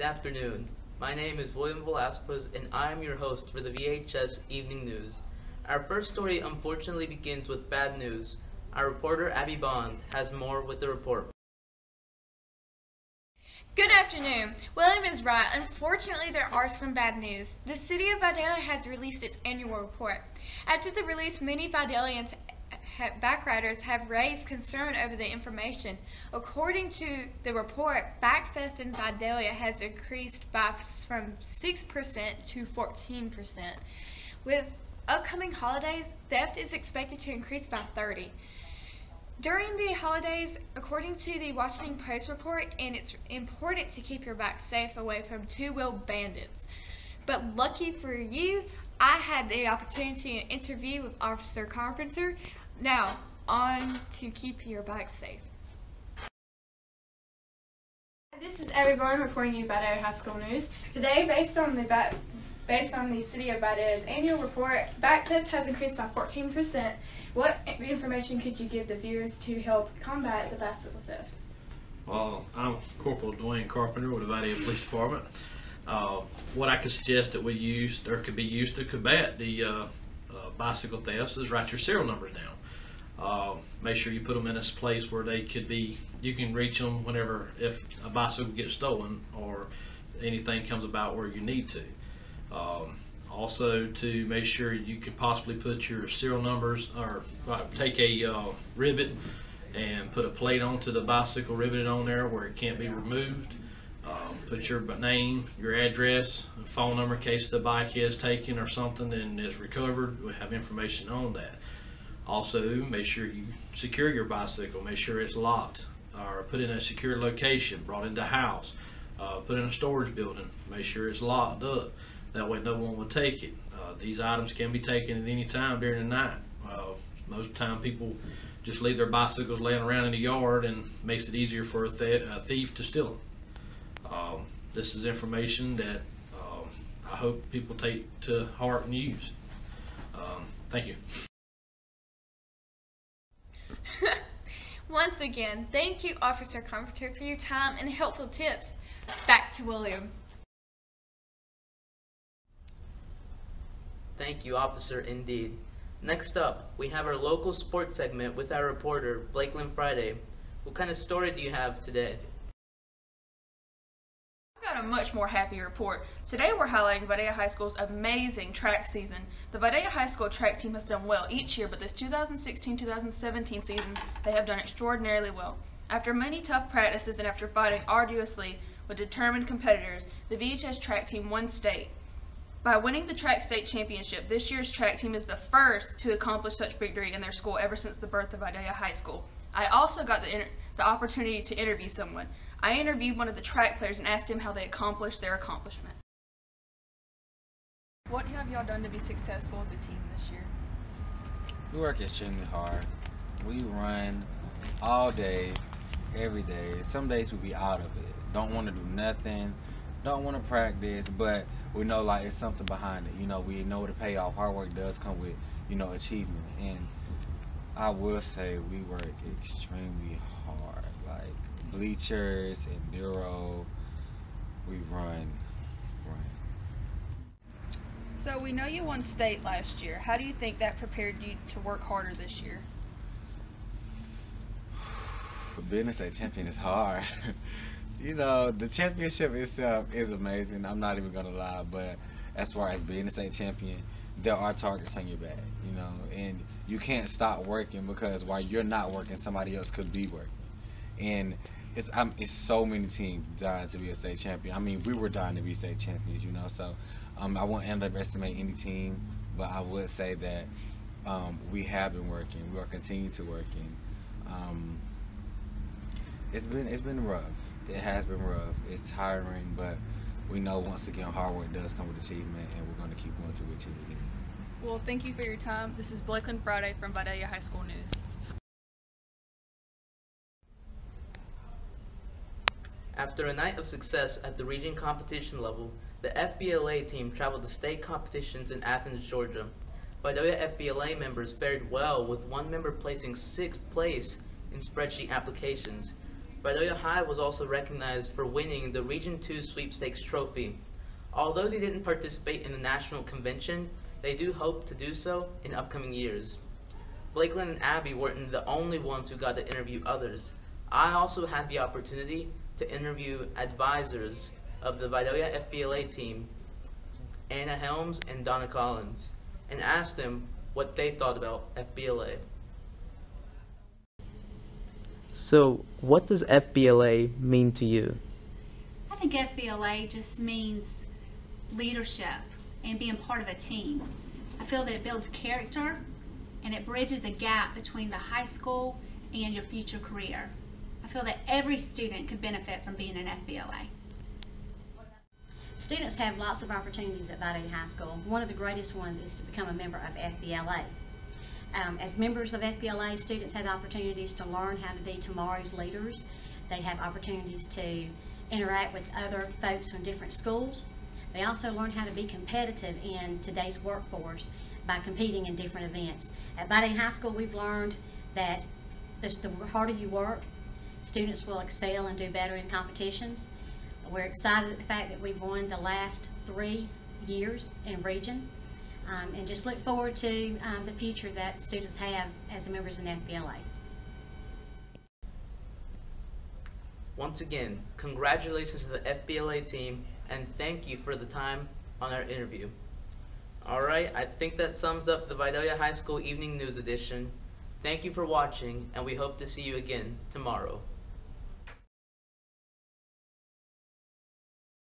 afternoon. My name is William Velasquez and I am your host for the VHS Evening News. Our first story unfortunately begins with bad news. Our reporter Abby Bond has more with the report. Good afternoon. William is right. Unfortunately, there are some bad news. The City of Vidalia has released its annual report. After the release, many Vidalians backriders have raised concern over the information. According to the report, Backtheft in Vidalia has increased from 6% to 14%. With upcoming holidays, theft is expected to increase by 30%. During the holidays, according to the Washington Post report, and it's important to keep your back safe away from two-wheeled bandits. But lucky for you, I had the opportunity to interview with Officer Carpenter. Now, on to keep your back safe. This is Abby Bond reporting you Vidalia High School News. Today, based on the City of Vidalia's annual report, back theft has increased by 14%. What information could you give the viewers to help combat the bicycle theft? Well, I'm Corporal Dwayne Carpenter with the Vidalia Police Department. What I could suggest that we use or could be used to combat the bicycle thefts is write your serial numbers down. Make sure you put them in a place where they could be, you can reach them whenever, if a bicycle gets stolen or anything comes about where you need to. Also, to make sure you could possibly put your serial numbers, or take a rivet and put a plate onto the bicycle, rivet it on there where it can't be removed. Put your name, your address, phone number in case the bike is taken or something and is recovered. We have information on that. Also, make sure you secure your bicycle. Make sure it's locked or put in a secure location, brought into the house, put in a storage building. Make sure it's locked up. That way no one will take it. These items can be taken at any time during the night. Most of the time people just leave their bicycles laying around in the yard and makes it easier for a thief to steal them. This is information that I hope people take to heart and use. Thank you. Once again, thank you, Officer Carpenter, for your time and helpful tips. Back to William. Thank you, Officer, indeed. Next up, we have our local sports segment with our reporter, Blakelyn Friday. What kind of story do you have today? I've got a much more happy report. Today we're highlighting Vidalia High School's amazing track season. The Vidalia High School track team has done well each year, but this 2016-2017 season, they have done extraordinarily well. After many tough practices and after fighting arduously with determined competitors, the VHS track team won state. By winning the track state championship, this year's track team is the first to accomplish such victory in their school ever since the birth of Vidalia High School. I also got the opportunity to interview someone. I interviewed one of the track players and asked him how they accomplished their accomplishment. What have y'all done to be successful as a team this year? We work extremely hard. We run all day, every day. Some days we be out of it. Don't want to do nothing. Don't want to practice, but we know like it's something behind it. You know, we know the payoff. Hard work does come with, you know, achievement. And I will say we work extremely hard. Like bleachers, enduro, we run. So we know you won state last year. How do you think that prepared you to work harder this year? Being a state champion is hard. You know, the championship itself is amazing. I'm not even gonna lie, but as far as being a state champion, there are targets on your back, you know, and you can't stop working because while you're not working, somebody else could be working. And it's so many teams dying to be a state champion. I mean, we were dying to be state champions, you know, so I won't underestimate any team, but I would say that we have been working. We are continuing to working. It's been rough. It has been rough. It's tiring, but we know once again hard work does come with achievement, and we're going to keep going to achieve it. Well, thank you for your time. This is Blakelyn Friday from Vidalia High School News. After a night of success at the region competition level, the FBLA team traveled to state competitions in Athens, Georgia. Vidalia FBLA members fared well, with one member placing 6th place in spreadsheet applications. Vidalia High was also recognized for winning the Region 2 Sweepstakes Trophy. Although they didn't participate in the national convention, they do hope to do so in upcoming years. Blakeland and Abby weren't the only ones who got to interview others. I also had the opportunity to interview advisors of the Vidalia FBLA team, Anna Helms and Donna Collins, and asked them what they thought about FBLA. So, what does FBLA mean to you? I think FBLA just means leadership and being part of a team. I feel that it builds character and it bridges a gap between the high school and your future career. I feel that every student could benefit from being an FBLA. Students have lots of opportunities at Vidalia High School. One of the greatest ones is to become a member of FBLA. As members of FBLA, students have opportunities to learn how to be tomorrow's leaders. They have opportunities to interact with other folks from different schools. They also learn how to be competitive in today's workforce by competing in different events. At Vidalia High School, we've learned that the harder you work, students will excel and do better in competitions. We're excited at the fact that we've won the last 3 years in region. And just look forward to the future that students have as members in FBLA. Once again, congratulations to the FBLA team, and thank you for the time on our interview. Alright, I think that sums up the Vidalia High School Evening News Edition. Thank you for watching, and we hope to see you again tomorrow.